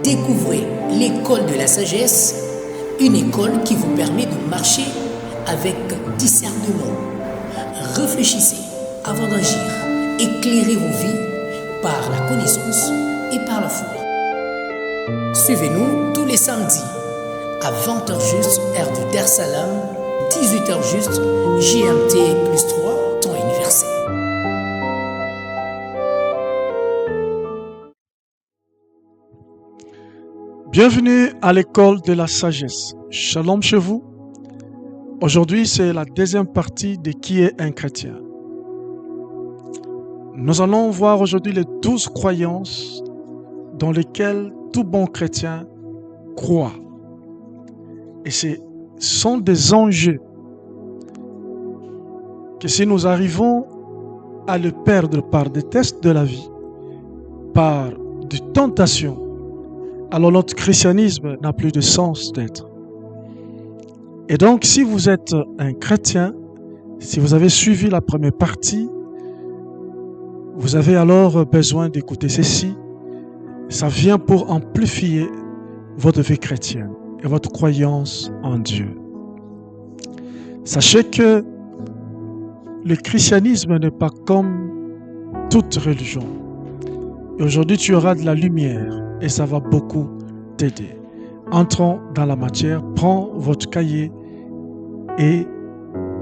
Découvrez l'école de la sagesse, une école qui vous permet de marcher avec discernement. Réfléchissez avant d'agir. Éclairez vos vies par la connaissance et par la foi. Suivez-nous tous les samedis à 20h juste, heure du Dar Salam, 18h juste, GMT plus 3, temps universel. Bienvenue à l'école de la sagesse. Shalom chez vous. Aujourd'hui, c'est la deuxième partie de qui est un chrétien. Nous allons voir aujourd'hui les 12 croyances dans lesquelles tout bon chrétien croit. Et ce sont des enjeux que si nous arrivons à le perdre par des tests de la vie, par des tentations, alors notre christianisme n'a plus de sens d'être. Et donc, si vous êtes un chrétien, si vous avez suivi la première partie, vous avez alors besoin d'écouter ceci. Ça vient pour amplifier votre vie chrétienne et votre croyance en Dieu. Sachez que le christianisme n'est pas comme toute religion. Et aujourd'hui, tu auras de la lumière et ça va beaucoup t'aider. Entrons dans la matière, prends votre cahier et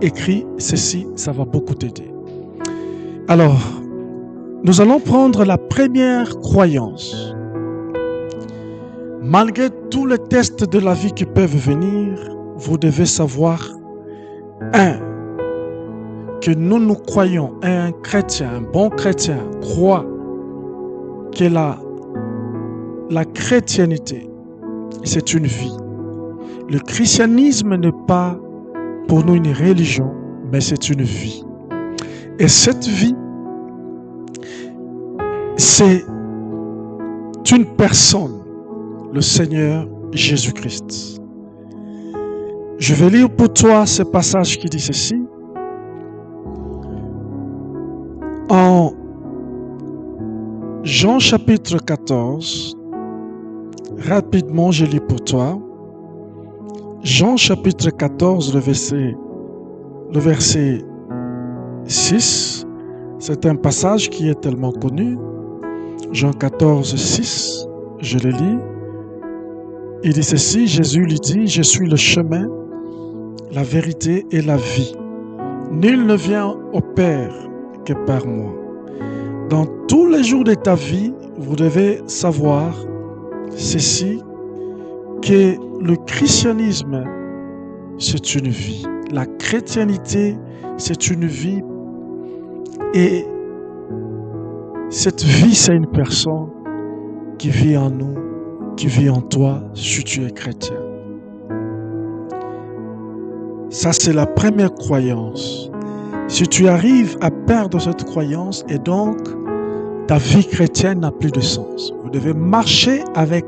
écris ceci, ça va beaucoup t'aider. Alors, nous allons prendre la première croyance. Malgré tous les tests de la vie qui peuvent venir, vous devez savoir, 1, que nous croyons, un chrétien, un bon chrétien, croit que la chrétienté, c'est une vie. Le christianisme n'est pas pour nous une religion, mais c'est une vie. Et cette vie, c'est une personne, le Seigneur Jésus-Christ. Je vais lire pour toi ce passage qui dit ceci. En Jean chapitre 14, rapidement je lis pour toi. Jean chapitre 14, le verset 6, c'est un passage qui est tellement connu. Jean 14, 6, je le lis. Il dit ceci, Jésus lui dit, je suis le chemin, la vérité et la vie. Nul ne vient au Père que par moi. Dans tous les jours de ta vie, vous devez savoir ceci, que le christianisme, c'est une vie. La chrétienté, c'est une vie. Et cette vie, c'est une personne qui vit en nous, qui vit en toi, si tu es chrétien. Ça, c'est la première croyance. Si tu arrives à perdre cette croyance, et donc ta vie chrétienne n'a plus de sens. Vous devez marcher avec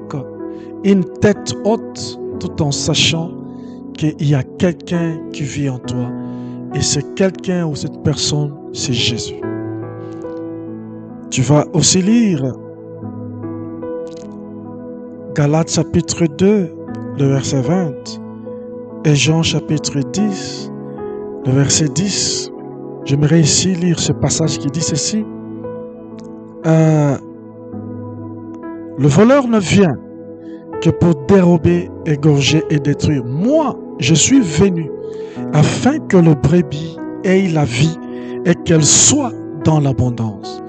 une tête haute, tout en sachant qu'il y a quelqu'un qui vit en toi. Et c'est quelqu'un ou cette personne, c'est Jésus. Tu vas aussi lire Galates chapitre 2, le verset 20, et Jean chapitre 10, le verset 10. J'aimerais ici lire ce passage qui dit ceci. Le voleur ne vient que pour dérober, égorger et détruire. Moi, je suis venu afin que le brebis ait la vie et qu'elle soit dans l'abondance.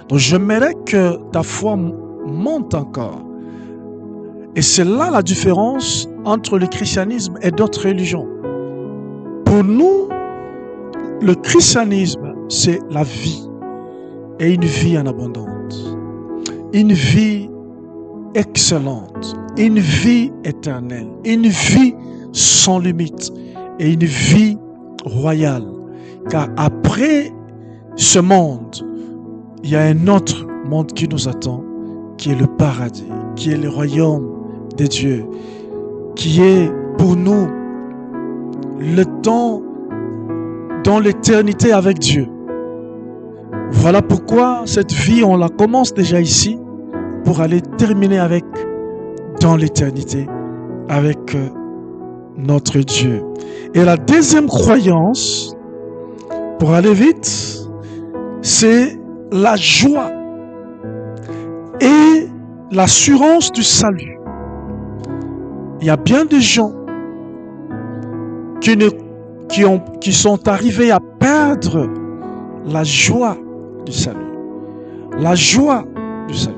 Donc, j'aimerais que ta foi monte encore. Et c'est là la différence entre le christianisme et d'autres religions. Pour nous, le christianisme, c'est la vie et une vie en abondance, une vie excellente, une vie éternelle, une vie sans limite et une vie royale. Car après ce monde, il y a un autre monde qui nous attend, qui est le paradis, qui est le royaume de Dieu, qui est pour nous le temps dans l'éternité avec Dieu. Voilà pourquoi cette vie, on la commence déjà ici pour aller terminer avec dans l'éternité avec notre Dieu. Et la deuxième croyance, pour aller vite, c'est la joie et l'assurance du salut. Il y a bien des gens qui sont arrivés à perdre la joie du salut. La joie du salut.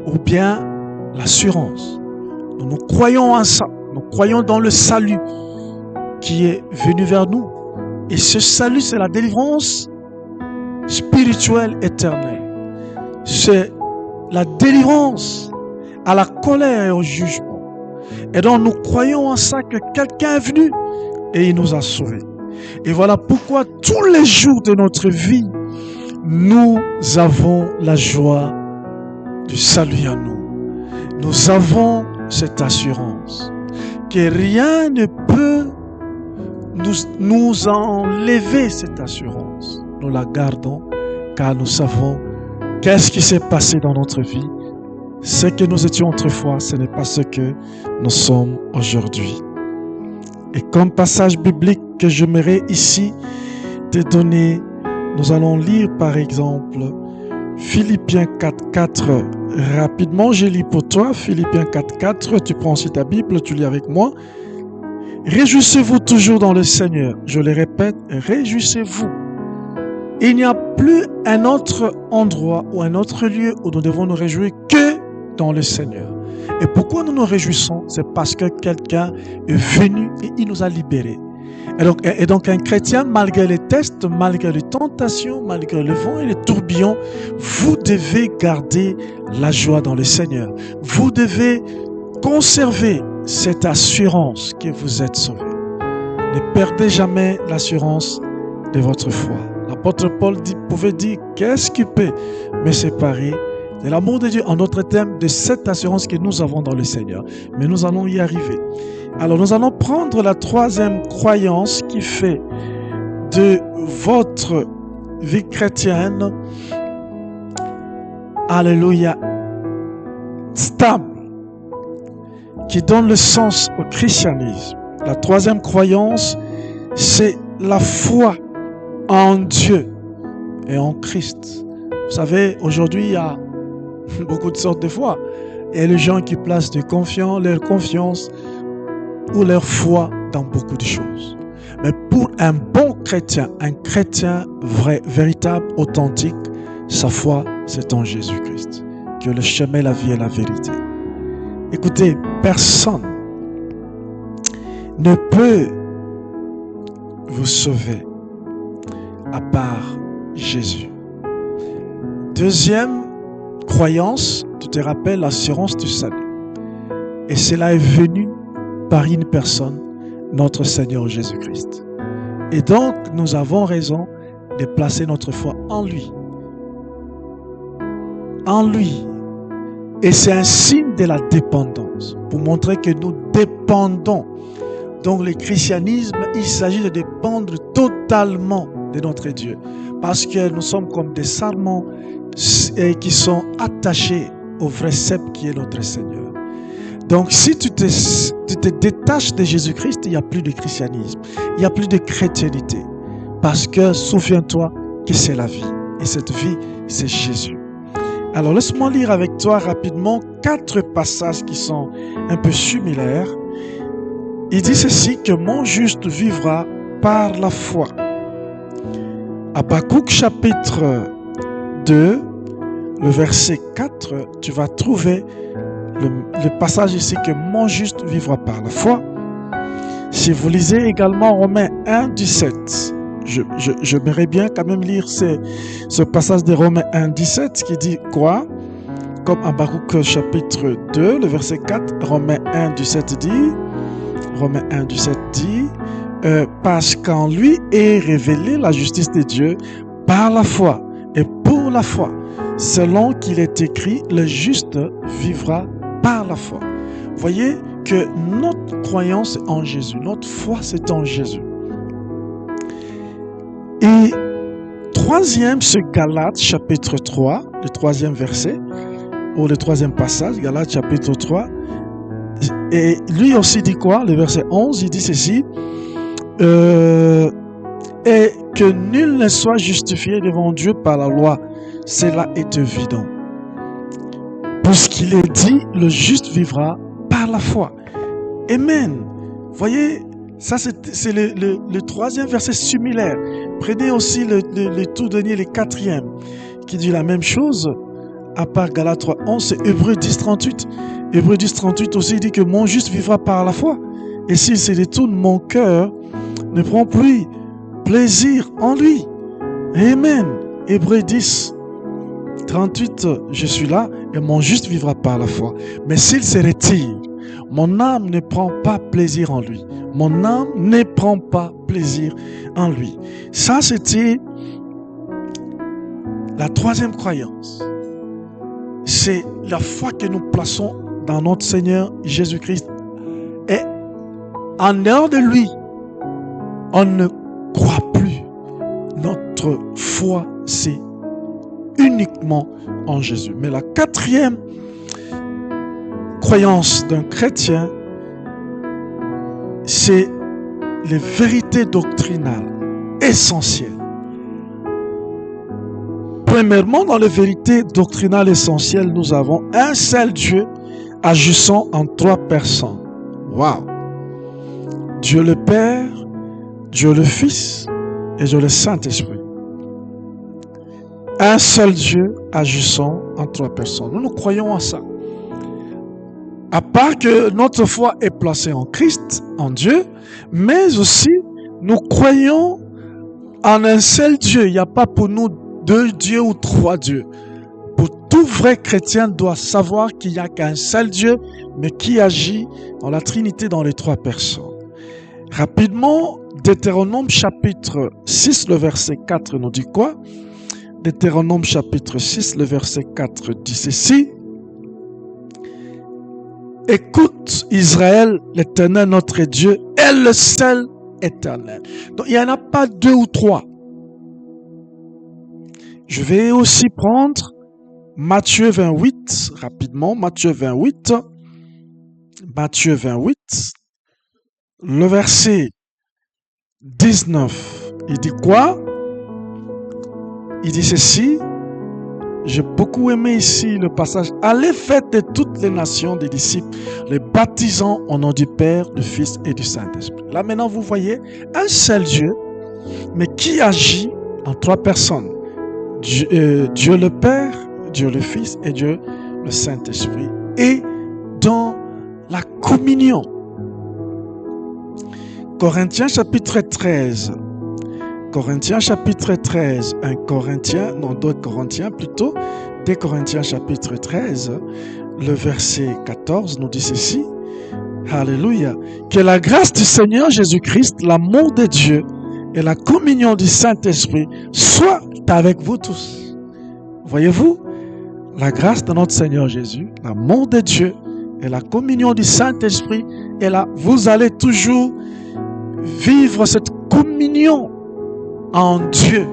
Ou bien l'assurance. Nous croyons en ça. Nous croyons dans le salut qui est venu vers nous. Et ce salut, c'est la délivrance spirituelle éternelle. C'est la délivrance à la colère et au jugement. Et donc nous croyons en ça, que quelqu'un est venu et il nous a sauvés. Et voilà pourquoi tous les jours de notre vie, nous avons la joie du salut en nous. Nous avons cette assurance que rien ne peut nous enlever cette assurance. Nous la gardons car nous savons qu'est-ce qui s'est passé dans notre vie. Ce que nous étions autrefois, ce n'est pas ce que nous sommes aujourd'hui. Et comme passage biblique que j'aimerais ici te donner, nous allons lire par exemple Philippiens 4.4. Rapidement, je lis pour toi Philippiens 4.4. Tu prends aussi ta Bible, tu lis avec moi. Réjouissez-vous toujours dans le Seigneur. Je le répète, réjouissez-vous. Il n'y a plus un autre endroit ou un autre lieu où nous devons nous réjouir que dans le Seigneur. Et pourquoi nous nous réjouissons? C'est parce que quelqu'un est venu et il nous a libérés. Et donc un chrétien, malgré les tests, malgré les tentations, malgré le vent et les tourbillons, vous devez garder la joie dans le Seigneur. Vous devez conserver cette assurance que vous êtes sauvés. Ne perdez jamais l'assurance de votre foi. L'apôtre Paul pouvait dire, qu'est-ce qui peut me séparer de l'amour de Dieu, en d'autres termes, de cette assurance que nous avons dans le Seigneur. Mais nous allons y arriver. Alors nous allons prendre la troisième croyance qui fait de votre vie chrétienne, alléluia, stable, qui donne le sens au christianisme. La troisième croyance, c'est la foi en Dieu et en Christ. Vous savez, aujourd'hui, il y a beaucoup de sortes de foi. Il y a les gens qui placent leur confiance ou leur foi dans beaucoup de choses. Mais pour un bon chrétien, un chrétien vrai, véritable, authentique, sa foi, c'est en Jésus-Christ. Que le chemin, la vie et la vérité. Écoutez, personne ne peut vous sauver à part Jésus. Deuxième croyance, tu te rappelles l'assurance du salut. Et cela est venu par une personne, notre Seigneur Jésus-Christ. Et donc, nous avons raison de placer notre foi en lui. En lui. Et c'est un signe de la dépendance, pour montrer que nous dépendons. Donc, le christianisme, il s'agit de dépendre totalement de notre Dieu. Parce que nous sommes comme des sarments qui sont attachés au vrai cep qui est notre Seigneur. Donc, si tu te détaches de Jésus-Christ, il n'y a plus de christianisme, il n'y a plus de chrétienté. Parce que, souviens-toi que c'est la vie. Et cette vie, c'est Jésus. Alors, laisse-moi lire avec toi rapidement 4 passages qui sont un peu similaires. Il dit ceci, que mon juste vivra par la foi. Habakkuk chapitre 2, le verset 4, tu vas trouver le passage ici, que mon juste vivra par la foi. Si vous lisez également Romains 1, 17, j'aimerais bien quand même lire ce passage de Romains 1, 17 qui dit quoi? Comme Habakkuk chapitre 2, le verset 4, Romains 1, 17 dit, parce qu'en lui est révélée la justice de Dieu par la foi et pour la foi, selon qu'il est écrit, le juste vivra par la foi. Voyez que notre croyance est en Jésus, notre foi c'est en Jésus. Et troisième, c'est Galates chapitre 3, le troisième verset. ou le troisième passage, Galates chapitre 3. Et lui aussi dit quoi? Le verset 11, il dit ceci. Et que nul ne soit justifié devant Dieu par la loi. Cela est évident. Puisqu'il est dit, le juste vivra par la foi. Amen. Voyez, ça c'est le troisième verset similaire. Prenez aussi le tout dernier, le quatrième, qui dit la même chose, à part Galates 3, 11, c'est Hébreux 10, 38. Hébreux 10, 38 aussi dit que mon juste vivra par la foi. Et s'il se détourne, mon cœur ne prend plus plaisir en lui. Amen. Hébreux 10, 38, je suis là et mon juste vivra par la foi. Mais s'il se retire, mon âme ne prend pas plaisir en lui. Mon âme ne prend pas plaisir en lui. Ça, c'était la troisième croyance. C'est la foi que nous plaçons dans notre Seigneur Jésus-Christ. Et en dehors de lui, on ne croit plus. Notre foi, c'est uniquement en Jésus. Mais la quatrième croyance d'un chrétien, c'est les vérités doctrinales essentielles. Premièrement, dans les vérités doctrinales essentielles, nous avons un seul Dieu agissant en trois personnes. Waouh! Dieu le Père, Dieu le Fils et Dieu le Saint-Esprit. Un seul Dieu agissant en trois personnes. Nous croyons en ça. À part que notre foi est placée en Christ, en Dieu, mais aussi nous croyons en un seul Dieu. Il n'y a pas pour nous deux dieux ou trois dieux. Pour tout vrai chrétien doit savoir qu'il n'y a qu'un seul Dieu, mais qui agit dans la Trinité dans les trois personnes. Rapidement, Deutéronome chapitre 6, le verset 4 nous dit quoi? Deutéronome chapitre 6, le verset 4 dit ceci. Écoute Israël, l'Éternel notre Dieu est le seul éternel. Donc il n'y en a pas deux ou trois. Je vais aussi prendre Matthieu 28, rapidement, Matthieu 28, le verset 19. Il dit quoi? Il dit ceci. J'ai beaucoup aimé ici le passage. Allez faites de toutes les nations des disciples, les baptisant au nom du Père, du Fils et du Saint-Esprit. Là maintenant vous voyez un seul Dieu, mais qui agit en trois personnes. Dieu le Père, Dieu le Fils et Dieu le Saint-Esprit. Et dans la communion. Corinthiens chapitre 13. Corinthiens chapitre 13, 2 Corinthiens plutôt, 2 Corinthiens chapitre 13, le verset 14 nous dit ceci. Alléluia. Que la grâce du Seigneur Jésus-Christ, l'amour de Dieu et la communion du Saint-Esprit soient avec vous tous. Voyez-vous, la grâce de notre Seigneur Jésus, l'amour de Dieu et la communion du Saint-Esprit est là. Vous allez toujours vivre cette communion en Dieu.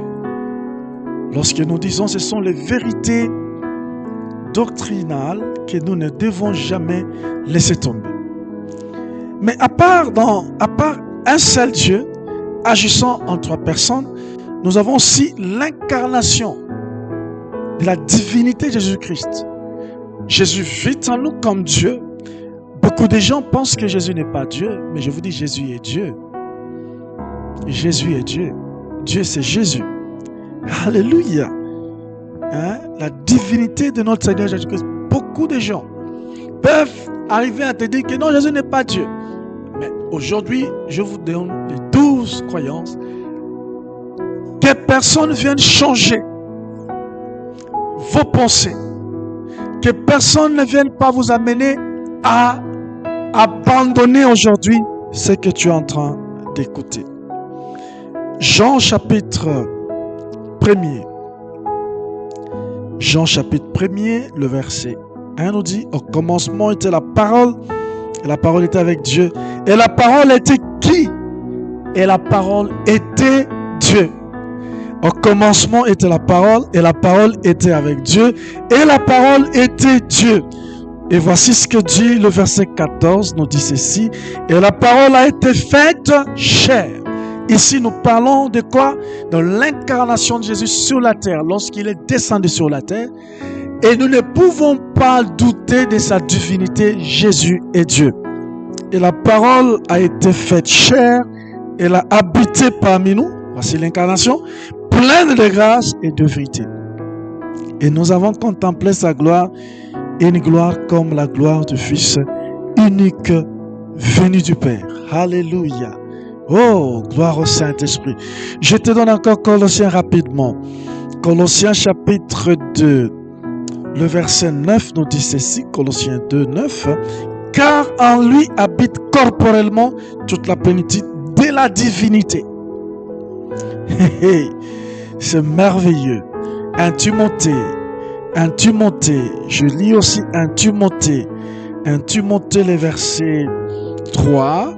Lorsque nous disons ce sont les vérités doctrinales que nous ne devons jamais laisser tomber. Mais à part un seul Dieu agissant en trois personnes, nous avons aussi l'incarnation de la divinité de Jésus-Christ. Jésus vit en nous comme Dieu. Beaucoup de gens pensent que Jésus n'est pas Dieu, mais je vous dis Jésus est Dieu. Jésus est Dieu. Dieu, c'est Jésus. Alléluia. La divinité de notre Seigneur Jésus-Christ. Beaucoup de gens peuvent arriver à te dire que non, Jésus n'est pas Dieu. Mais aujourd'hui, je vous donne les 12 croyances que personne ne vienne changer vos pensées. Que personne ne vienne pas vous amener à abandonner aujourd'hui ce que tu es en train d'écouter. Jean chapitre 1er. Jean chapitre 1er, le verset 1 nous dit, au commencement était la parole, et la parole était avec Dieu. Et la parole était qui? Et la parole était Dieu. Au commencement était la parole, et la parole était avec Dieu, et la parole était Dieu. Et voici ce que dit le verset 14, nous dit ceci, et la parole a été faite chair. Ici, nous parlons de quoi? De l'incarnation de Jésus sur la terre, lorsqu'il est descendu sur la terre. Et nous ne pouvons pas douter de sa divinité. Jésus est Dieu. Et la parole a été faite chair. Elle a habité parmi nous. Voici l'incarnation, pleine de grâce et de vérité. Et nous avons contemplé sa gloire, une gloire comme la gloire du Fils unique venu du Père. Alléluia. Oh, gloire au Saint-Esprit. Je te donne encore Colossiens rapidement. Colossiens chapitre 2. Le verset 9 nous dit ceci, Colossiens 2, 9. Car en lui habite corporellement toute la plénitude de la divinité. C'est merveilleux. 1 Timothée, je lis aussi 1 Timothée, le verset 3.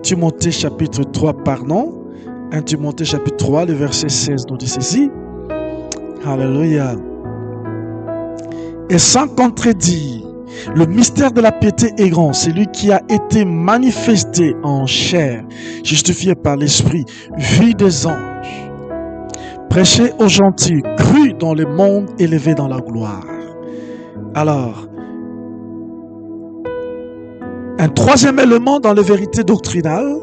Timothée chapitre 3, pardon. 1 Timothée chapitre 3, le verset 16 nous dit ceci. Alléluia. Et sans contredire, le mystère de la piété est grand, c'est lui qui a été manifesté en chair, justifié par l'Esprit, vu des anges, prêché aux gentils, cru dans le monde, élevé dans la gloire. Alors, un troisième élément dans les vérités doctrinales,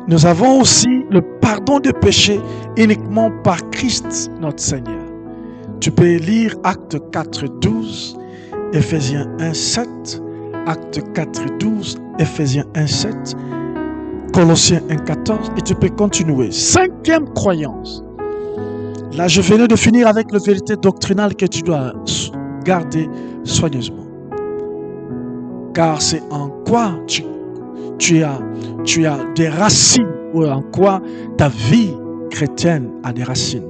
nous avons aussi le pardon des péchés uniquement par Christ notre Seigneur. Tu peux lire Actes 4, 12, Ephésiens 1, 7, Actes 4, 12, Ephésiens 1, 7, Colossiens 1, 14, et tu peux continuer. Cinquième croyance. Là, je venais de finir avec la vérité doctrinale que tu dois garder soigneusement. Car c'est en quoi tu as des racines, ou en quoi ta vie chrétienne a des racines.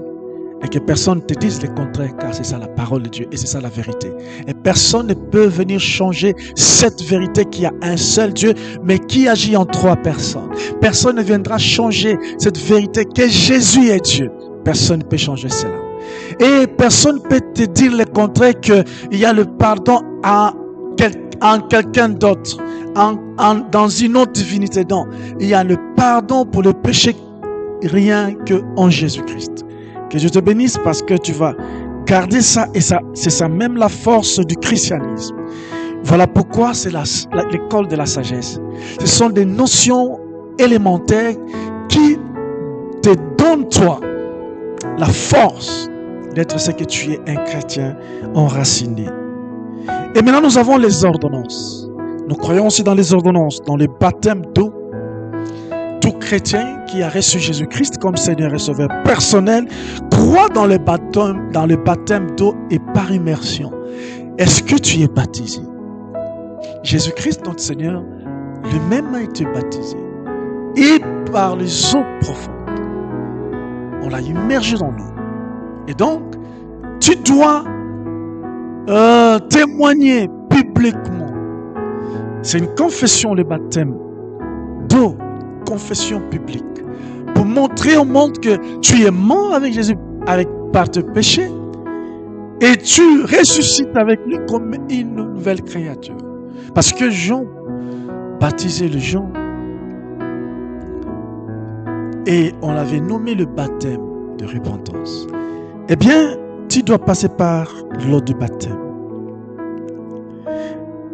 Et que personne ne te dise le contraire, car c'est ça la parole de Dieu et c'est ça la vérité. Et personne ne peut venir changer cette vérité qui a un seul Dieu, mais qui agit en trois personnes. Personne ne viendra changer cette vérité que Jésus est Dieu. Personne ne peut changer cela. Et personne ne peut te dire le contraire qu'il y a le pardon en quelqu'un d'autre, dans une autre divinité. Non, il y a le pardon pour le péché rien que en Jésus-Christ. Que Dieu te bénisse parce que tu vas garder ça et ça, c'est ça même la force du christianisme. Voilà pourquoi c'est l'école de la sagesse. Ce sont des notions élémentaires qui te donnent toi la force d'être ce que tu es, un chrétien enraciné. Et maintenant nous avons les ordonnances. Nous croyons aussi dans les ordonnances, dans le baptême d'eau. Tout chrétien qui a reçu Jésus-Christ comme Seigneur et Sauveur personnel croit dans le baptême d'eau et par immersion. Est-ce que tu es baptisé? Jésus-Christ, notre Seigneur, lui-même a été baptisé. Et par les eaux profondes, on l'a immergé dans l'eau. Et donc, tu dois témoigner publiquement. C'est une confession, le baptême d'eau. Confession publique pour montrer au monde que tu es mort avec Jésus par tes péchés et tu ressuscites avec lui comme une nouvelle créature. Parce que Jean baptisait les gens et on l'avait nommé le baptême de repentance. Eh bien, tu dois passer par l'eau du baptême.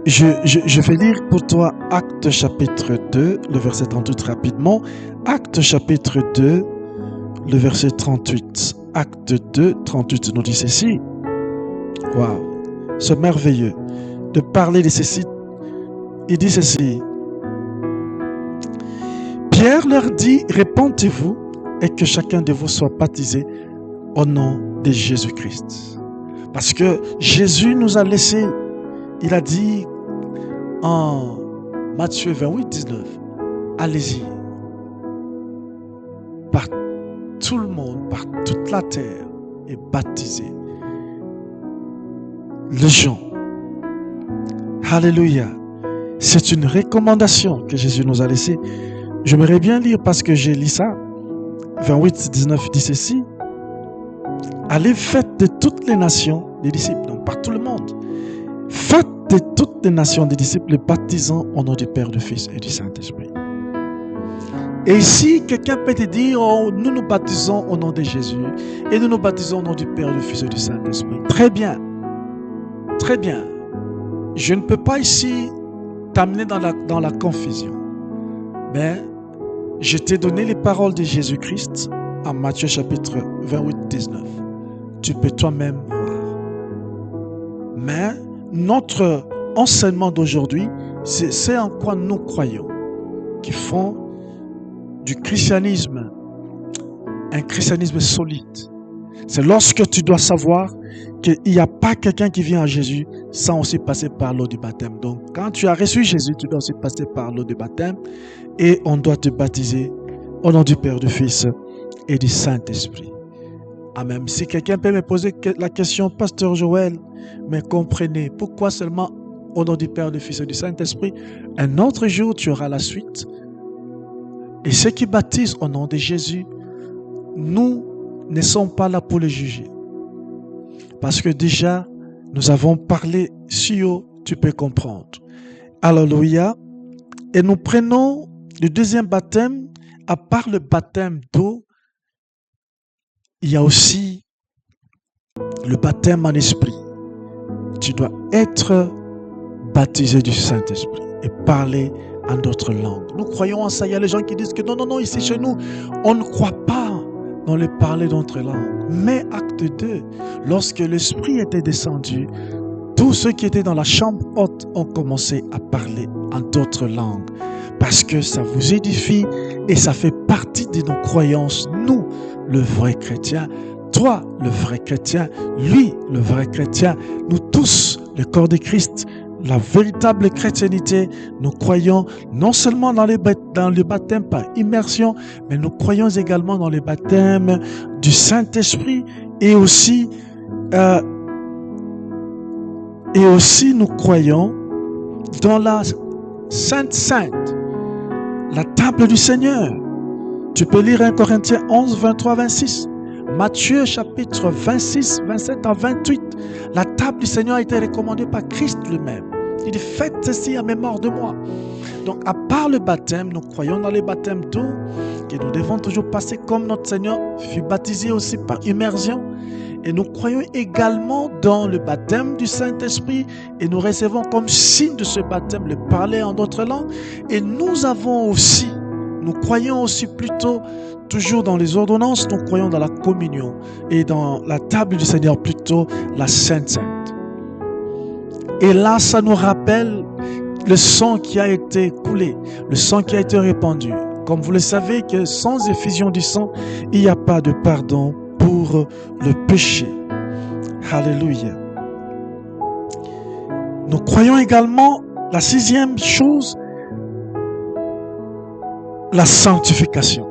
Je vais lire pour toi Actes chapitre 2, le verset 38 rapidement. Actes chapitre 2, le verset 38. Actes 2, 38 nous dit ceci. Waouh, c'est merveilleux de parler de ceci. Il dit ceci. Pierre leur dit, répentez-vous et que chacun de vous soit baptisé au nom de Jésus-Christ. Parce que Jésus nous a laissé, il a dit en Matthieu 28, 19, allez-y, par tout le monde, par toute la terre, et baptisez les gens. Alléluia. C'est une recommandation que Jésus nous a laissée. J'aimerais bien lire parce que j'ai lu ça. 28, 19 dit ceci. Allez, faites de toutes les nations des disciples, donc par tout le monde. Faites de toutes les nations des disciples, les baptisant au nom du Père, du Fils et du Saint-Esprit. Et ici, quelqu'un peut te dire, oh, nous nous baptisons au nom de Jésus et nous nous baptisons au nom du Père, du Fils et du Saint-Esprit. Très bien. Très bien. Je ne peux pas ici t'amener dans la confusion. Mais je t'ai donné les paroles de Jésus-Christ en Matthieu chapitre 28, 19. Tu peux toi-même voir. Mais notre enseignement d'aujourd'hui, c'est en quoi nous croyons, qui font du christianisme un christianisme solide. C'est lorsque tu dois savoir qu'il n'y a pas quelqu'un qui vient à Jésus sans aussi passer par l'eau du baptême. Donc, quand tu as reçu Jésus, tu dois aussi passer par l'eau du baptême et on doit te baptiser au nom du Père, du Fils et du Saint-Esprit. Amen. Si quelqu'un peut me poser la question, Pasteur Joël, mais comprenez, pourquoi seulement au nom du Père, du Fils et du Saint-Esprit? Un autre jour, tu auras la suite. Et ceux qui baptisent au nom de Jésus, nous ne sommes pas là pour les juger. Parce que déjà, nous avons parlé sur, tu peux comprendre. Alléluia. Et nous prenons le deuxième baptême, à part le baptême d'eau, il y a aussi le baptême en esprit. Tu dois être baptisé du Saint-Esprit et parler en d'autres langues. Nous croyons en ça. Il y a les gens qui disent que non, ici chez nous, on ne croit pas dans le parler d'autres langues. Mais acte 2, lorsque l'Esprit était descendu, tous ceux qui étaient dans la chambre haute ont commencé à parler en d'autres langues. Parce que ça vous édifie et ça fait partie de nos croyances. Nous, le vrai chrétien, toi, le vrai chrétien, lui, le vrai chrétien, nous tous, le corps de Christ, la véritable chrétienté, nous croyons non seulement dans le baptême par immersion, mais nous croyons également dans le baptême du Saint-Esprit et aussi nous croyons dans la Sainte, la table du Seigneur. Tu peux lire 1 Corinthiens 11, 23, 26. Matthieu chapitre 26, 27 à 28. La table du Seigneur a été recommandée par Christ lui-même. Il dit, faites ceci en mémoire de moi. Donc, à part le baptême, nous croyons dans le baptême d'eau, que nous devons toujours passer comme notre Seigneur fut baptisé aussi par immersion. Et nous croyons également dans le baptême du Saint-Esprit et nous recevons comme signe de ce baptême le parler en d'autres langues. Et nous croyons aussi plutôt toujours dans les ordonnances, nous croyons dans la communion et dans la table du Seigneur plutôt la Sainte. Et là, ça nous rappelle le sang qui a été coulé, le sang qui a été répandu. Comme vous le savez que sans effusion du sang, il n'y a pas de pardon pour le péché. Alléluia. Nous croyons également, la sixième chose, la sanctification.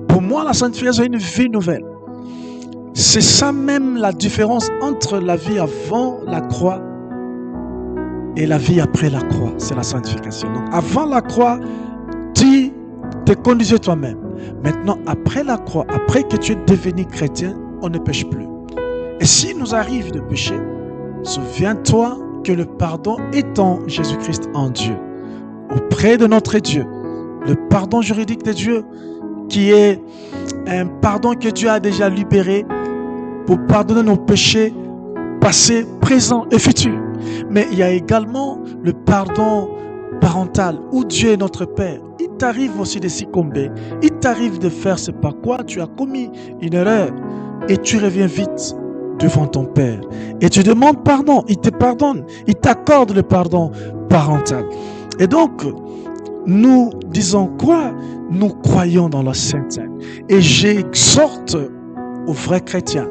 Pour moi, la sanctification est une vie nouvelle. C'est ça même la différence entre la vie avant la croix et la vie après la croix. C'est la sanctification. Donc, avant la croix, tu te conduisais toi-même. Maintenant, après la croix, après que tu es devenu chrétien, on ne pêche plus. Et s'il nous arrive de pécher, souviens-toi que le pardon est en Jésus-Christ en Dieu, auprès de notre Dieu. Le pardon juridique de Dieu, qui est un pardon que Dieu a déjà libéré pour pardonner nos péchés passés, présents et futurs. Mais il y a également le pardon parental, où Dieu est notre Père. Il t'arrive aussi de succomber, il t'arrive de faire ce par quoi tu as commis une erreur et tu reviens vite devant ton Père et tu demandes pardon, il te pardonne, il t'accorde le pardon parental. Et donc, nous disons quoi? Nous croyons dans la Sainte et j'exhorte aux vrais chrétiens,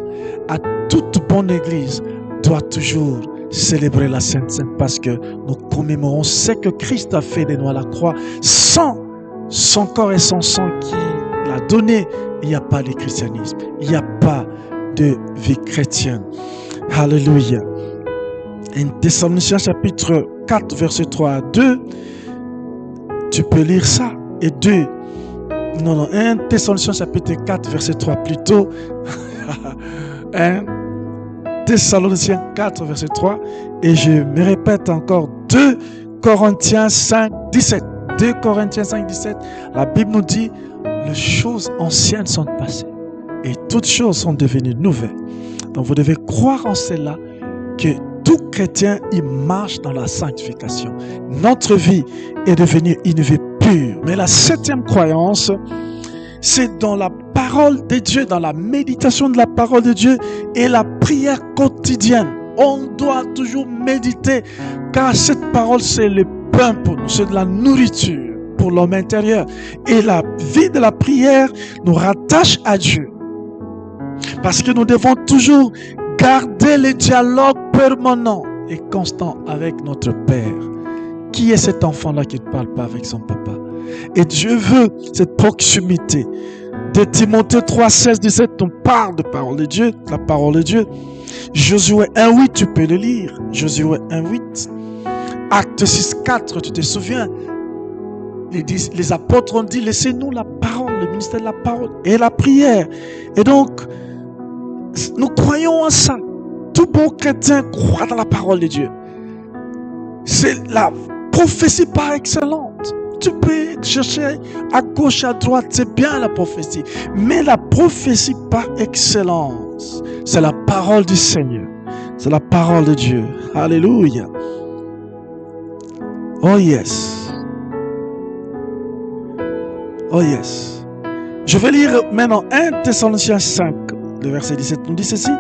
à toute bonne église, doit toujours célébrer la Sainte Seine parce que nous commémorons ce que Christ a fait de nous à la croix. Sans son corps et son sang qu'il a donné, il n'y a pas de christianisme, il n'y a pas de vie chrétienne. Alléluia. 1 Thessaloniciens chapitre 4 verset 3 à 2, tu peux lire ça. Et 2 Non, 1 Thessaloniciens chapitre 4, verset 3 plutôt. 1 Thessaloniciens 4, verset 3. Et je me répète encore, 2 Corinthiens 5, 17. 2 Corinthiens 5, 17. La Bible nous dit, les choses anciennes sont passées et toutes choses sont devenues nouvelles. Donc vous devez croire en cela, que tout chrétien, il marche dans la sanctification. Notre vie est devenue une vie pure. Mais la 7e croyance, c'est dans la parole de Dieu, dans la méditation de la parole de Dieu et la prière quotidienne. On doit toujours méditer, car cette parole, c'est le pain pour nous, c'est de la nourriture pour l'homme intérieur. Et la vie de la prière nous rattache à Dieu. Parce que nous devons toujours garder le dialogue permanent et constant avec notre Père. Qui est cet enfant-là qui ne parle pas avec son papa? Et Dieu veut cette proximité. De Timothée 3, 16, 17, on parle de parole de Dieu, la parole de Dieu. Josué 1, 8, tu peux le lire. Josué 1, 8. Acte 6, 4, tu te souviens? Les apôtres ont dit, laissez-nous la parole, le ministère de la parole et la prière. Et donc, nous croyons en ça. Tout bon chrétien croit dans la parole de Dieu. C'est la prophétie par excellence. Tu peux chercher à gauche, à droite, c'est bien la prophétie. Mais la prophétie par excellence, c'est la parole du Seigneur. C'est la parole de Dieu. Alléluia. Oh yes. Oh yes. Je vais lire maintenant 1 Thessaloniciens 5, le verset 17 nous dit ceci.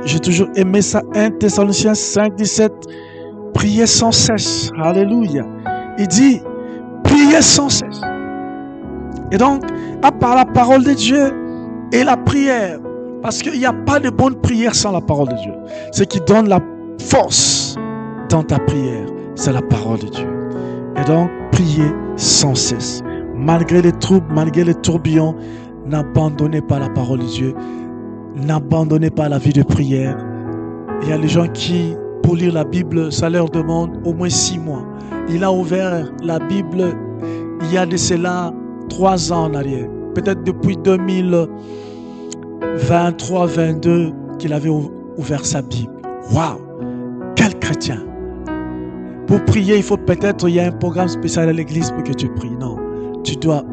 J'ai toujours aimé ça. 1 Thessaloniciens 5, 17. Priez sans cesse. Alléluia. Il dit, priez sans cesse. Et donc, à part la parole de Dieu et la prière, parce qu'il n'y a pas de bonne prière sans la parole de Dieu. Ce qui donne la force dans ta prière, c'est la parole de Dieu. Et donc, priez sans cesse. Malgré les troubles, malgré les tourbillons, n'abandonnez pas la parole de Dieu. N'abandonnez pas la vie de prière. Il y a les gens qui, pour lire la Bible, ça leur demande au moins 6 mois. Il a ouvert la Bible il y a de cela 3 ans en arrière. Peut-être depuis 2023-22 qu'il avait ouvert sa Bible. Waouh! Quel chrétien! Pour prier, il faut peut-être, il y a un programme spécial à l'église pour que tu pries. Non, tu dois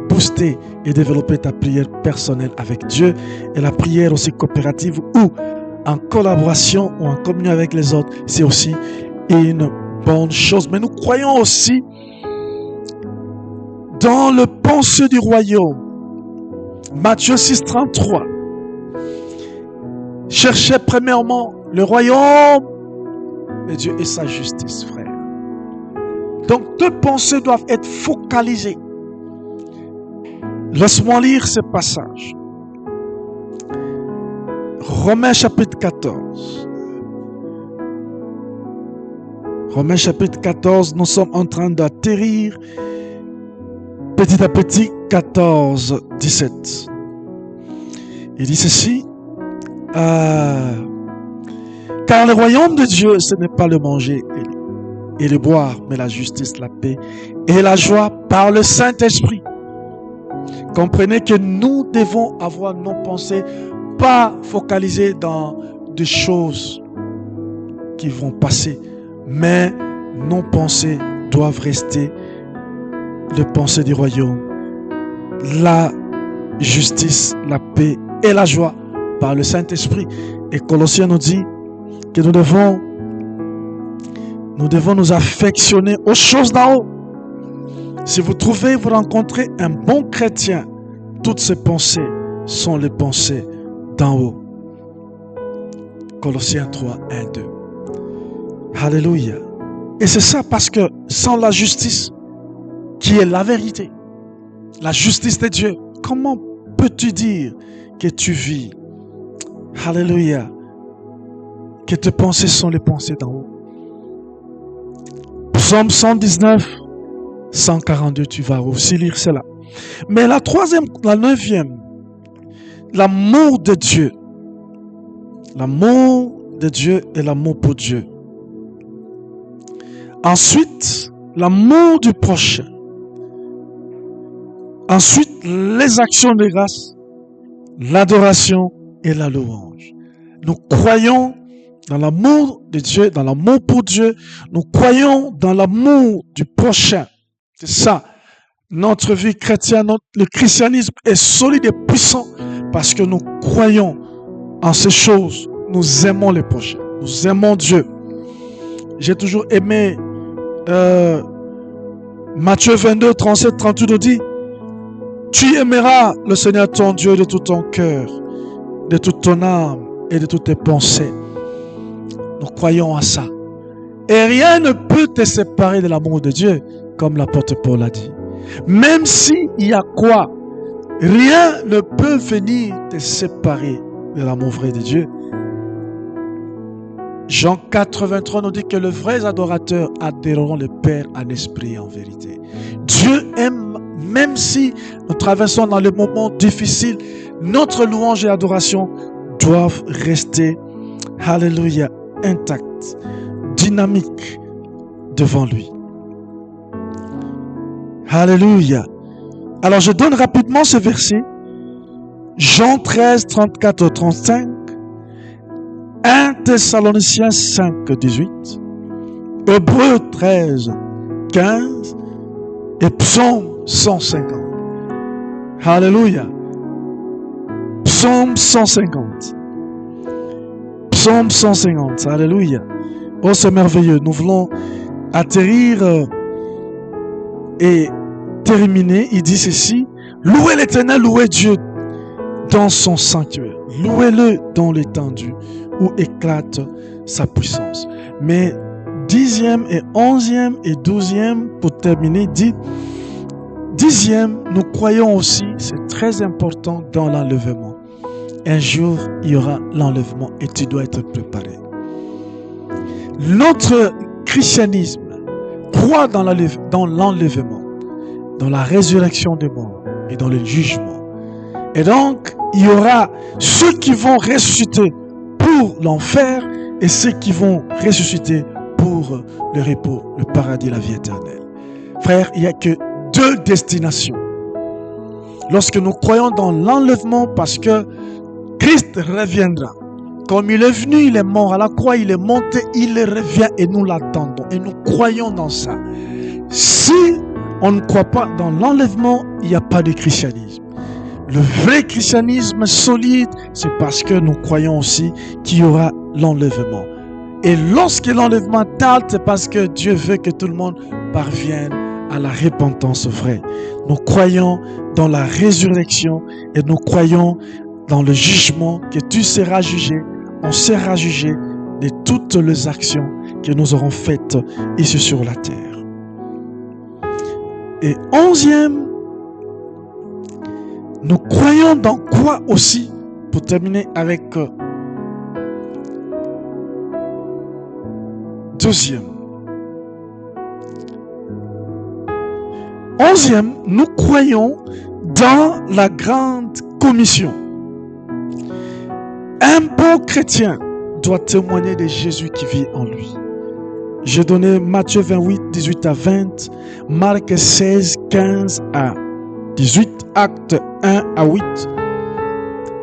booster et développer ta prière personnelle avec Dieu et la prière aussi coopérative ou en collaboration ou en communion avec les autres. C'est aussi une bonne chose. Mais nous croyons aussi dans le pensée du royaume. Matthieu 6, 33. Cherchez premièrement le royaume de Dieu et sa justice, frère. Donc, tes pensées doivent être focalisées. Laisse-moi lire ce passage. Romains chapitre 14. Romains chapitre 14, nous sommes en train d'atterrir petit à petit, 14, 17. Il dit ceci. Car le royaume de Dieu, ce n'est pas le manger et le boire, mais la justice, la paix et la joie par le Saint-Esprit. Comprenez que nous devons avoir nos pensées pas focalisées dans des choses qui vont passer, mais nos pensées doivent rester les pensées du royaume, la justice, la paix et la joie par le Saint-Esprit. Et Colossiens nous dit que nous devons nous affectionner aux choses d'en haut. Si vous rencontrez un bon chrétien, toutes ses pensées sont les pensées d'en haut. Colossiens 3, 1, 2. Alléluia. Et c'est ça parce que sans la justice, qui est la vérité, la justice de Dieu, comment peux-tu dire que tu vis? Alléluia. Que tes pensées sont les pensées d'en haut. Psaume 119, 142, tu vas aussi lire cela. Mais la 9e, l'amour de Dieu. L'amour de Dieu et l'amour pour Dieu. Ensuite, l'amour du prochain. Ensuite, les actions de grâce, l'adoration et la louange. Nous croyons dans l'amour de Dieu, dans l'amour pour Dieu. Nous croyons dans l'amour du prochain. C'est ça. Notre vie chrétienne, le christianisme est solide et puissant parce que nous croyons en ces choses. Nous aimons les prochains. Nous aimons Dieu. J'ai toujours aimé Matthieu 22, 37, 38 nous dit: tu aimeras le Seigneur ton Dieu de tout ton cœur, de toute ton âme et de toutes tes pensées. Nous croyons à ça. Et rien ne peut te séparer de l'amour de Dieu, comme l'apôtre Paul a dit. Même s'il y a quoi, rien ne peut venir te séparer de l'amour vrai de Dieu. Jean 4, 23 nous dit que les vrais adorateurs adoreront le Père en esprit et en vérité. Dieu aime, même si nous traversons dans les moments difficiles, notre louange et adoration doivent rester, alléluia, intactes, dynamiques devant lui. Alléluia. Alors je donne rapidement ce verset. Jean 13, 34 au 35. 1 Thessaloniciens 5, 18. Hébreux 13, 15. Et Psaume 150. Alléluia. Psaume 150. Psaume 150. Alléluia. Oh, c'est merveilleux. Nous voulons atterrir et terminer. Il dit ceci: louez l'Éternel, louez Dieu dans son sanctuaire. Louez-le dans l'étendue où éclate sa puissance. Mais 10e et 11e et 12e, pour terminer, dit 10e, nous croyons aussi, c'est très important, dans l'enlèvement. Un jour, il y aura l'enlèvement et tu dois être préparé. Notre christianisme croit dans l'enlèvement, dans la résurrection des morts et dans le jugement. Et donc, il y aura ceux qui vont ressusciter pour l'enfer et ceux qui vont ressusciter pour le repos, le paradis, la vie éternelle. Frère, il n'y a que deux destinations. Lorsque nous croyons dans l'enlèvement, parce que Christ reviendra. Comme il est venu, il est mort à la croix, il est monté, il revient et nous l'attendons. Et nous croyons dans ça. Si on ne croit pas dans l'enlèvement, il n'y a pas de christianisme. Le vrai christianisme solide, c'est parce que nous croyons aussi qu'il y aura l'enlèvement. Et lorsque l'enlèvement tarde, c'est parce que Dieu veut que tout le monde parvienne à la repentance vraie. Nous croyons dans la résurrection et nous croyons dans le jugement, que tu seras jugé, on sera jugé de toutes les actions que nous aurons faites ici sur la terre. Et 11e, nous croyons dans quoi aussi, pour terminer avec 2e. 11e, nous croyons dans la grande commission. Un bon chrétien doit témoigner de Jésus qui vit en lui. J'ai donné Matthieu 28, 18 à 20, Marc 16, 15 à 18, Actes 1 à 8.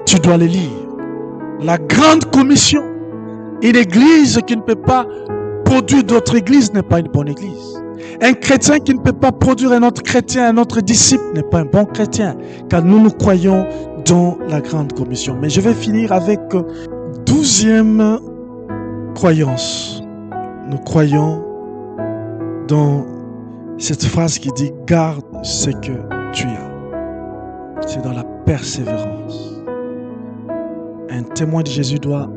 Tu dois les lire. La grande commission. Une église qui ne peut pas produire d'autres églises n'est pas une bonne église. Un chrétien qui ne peut pas produire un autre chrétien, un autre disciple n'est pas un bon chrétien. Car nous croyons dans la grande commission. Mais je vais finir avec 12e croyance. Nous croyons dans cette phrase qui dit: garde ce que tu as. C'est dans la persévérance. Un témoin de Jésus doit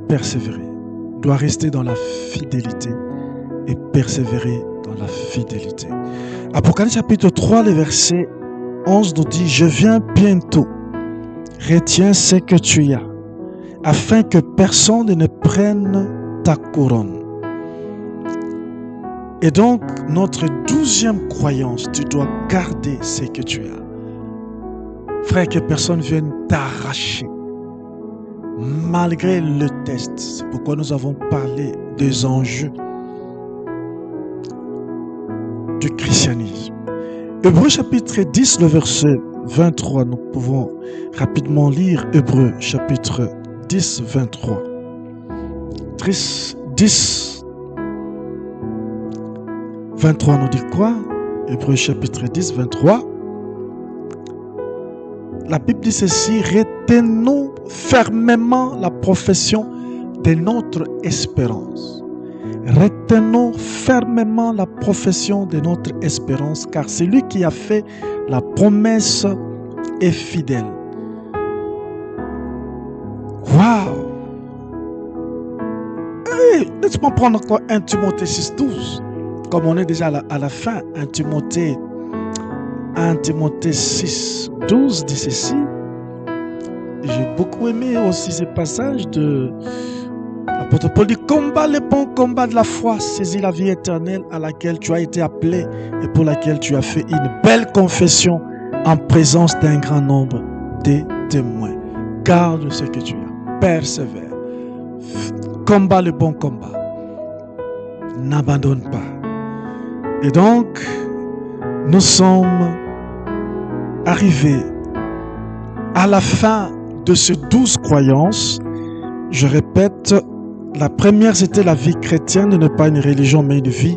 persévérer, doit rester dans la fidélité et persévérer dans la fidélité. Apocalypse chapitre 3, le verset 11 nous dit: je viens bientôt. Retiens ce que tu as, afin que personne ne prenne ta couronne. Et donc, notre 12e croyance, tu dois garder ce que tu as. Frère, que personne vienne t'arracher, malgré le test. C'est pourquoi nous avons parlé des enjeux du christianisme. Hébreux chapitre 10, le verset 23. Nous pouvons rapidement lire Hébreux chapitre 10, 23. 10, 23 nous dit quoi? Hébreux chapitre 10, 23. La Bible dit ceci: retenons fermement la profession de notre espérance. Retenons fermement la profession de notre espérance, car celui qui a fait la promesse est fidèle. Waouh! Hey, laisse-moi prendre encore 1 Timothée 6, 12. Comme on est déjà à la fin, 1 Timothée 6, 12 dit ceci. J'ai beaucoup aimé aussi ce passage de l'apôtre Paul dit: combat le bon combat de la foi, saisis la vie éternelle à laquelle tu as été appelé et pour laquelle tu as fait une belle confession en présence d'un grand nombre de témoins. Garde ce que tu as, persévère, combat le bon combat, n'abandonne pas. Et donc, nous sommes arrivés à la fin de ces 12 croyances. Je répète, la première c'était la vie chrétienne, ne pas une religion mais une vie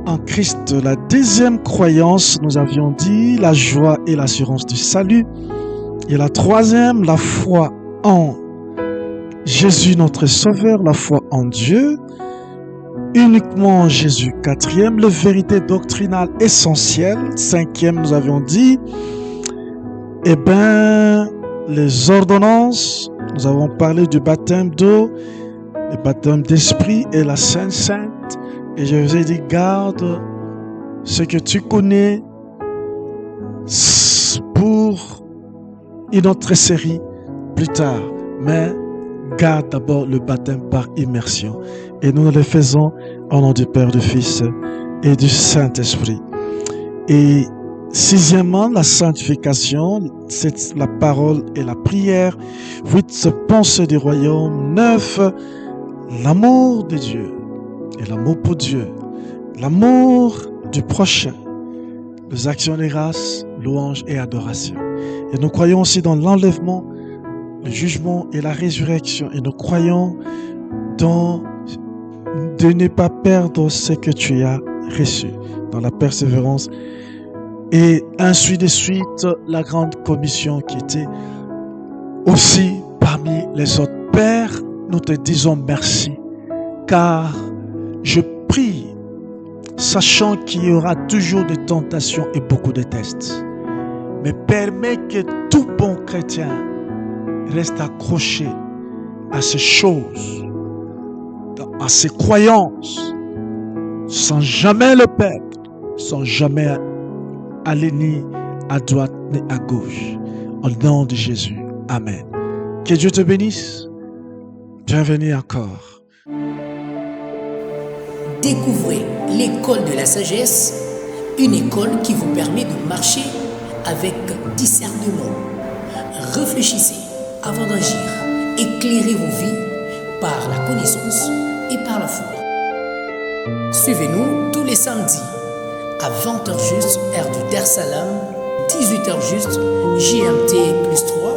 en Christ. La deuxième croyance, nous avions dit, la joie et l'assurance du salut. Et la troisième, la foi en Jésus notre Sauveur, la foi en Dieu, uniquement en Jésus. Quatrième, les vérités doctrinales essentielles. Cinquième, nous avions dit, les ordonnances. Nous avons parlé du baptême d'eau, le baptême d'esprit et la Sainte Sainte. Et je vous ai dit, garde ce que tu connais pour une autre série plus tard. Mais garde d'abord le baptême par immersion. Et nous le faisons au nom du Père, du Fils et du Saint-Esprit. Et sixièmement, la sanctification, c'est la parole et la prière. 8, pensée du royaume. 9, l'amour de Dieu et l'amour pour Dieu. L'amour du prochain. Les actions de grâce, louange et adoration. Et nous croyons aussi dans l'enlèvement, le jugement et la résurrection. Et nous croyons dans de ne pas perdre ce que tu as reçu, dans la persévérance. Et ainsi de suite, la grande commission qui était aussi parmi les autres. Père, nous te disons merci, car je prie, sachant qu'il y aura toujours des tentations et beaucoup de tests. Mais permets que tout bon chrétien reste accroché à ces choses, à ses croyances, sans jamais le perdre, sans jamais aller ni à droite ni à gauche. Au nom de Jésus. Amen. Que Dieu te bénisse. Bienvenue encore. Découvrez l'école de la sagesse, une école qui vous permet de marcher avec discernement. Réfléchissez avant d'agir. Éclairez vos vies par la connaissance et par la foi. Suivez-nous tous les samedis à 20h juste, heure du Dar Salam, 18h juste, GMT+3,